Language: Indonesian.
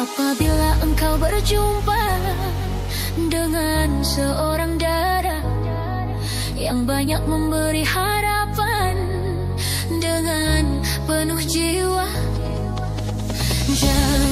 Apabila engkau berjumpa dengan seorang dara yang banyak memberi harapan dengan penuh jiwa, jangan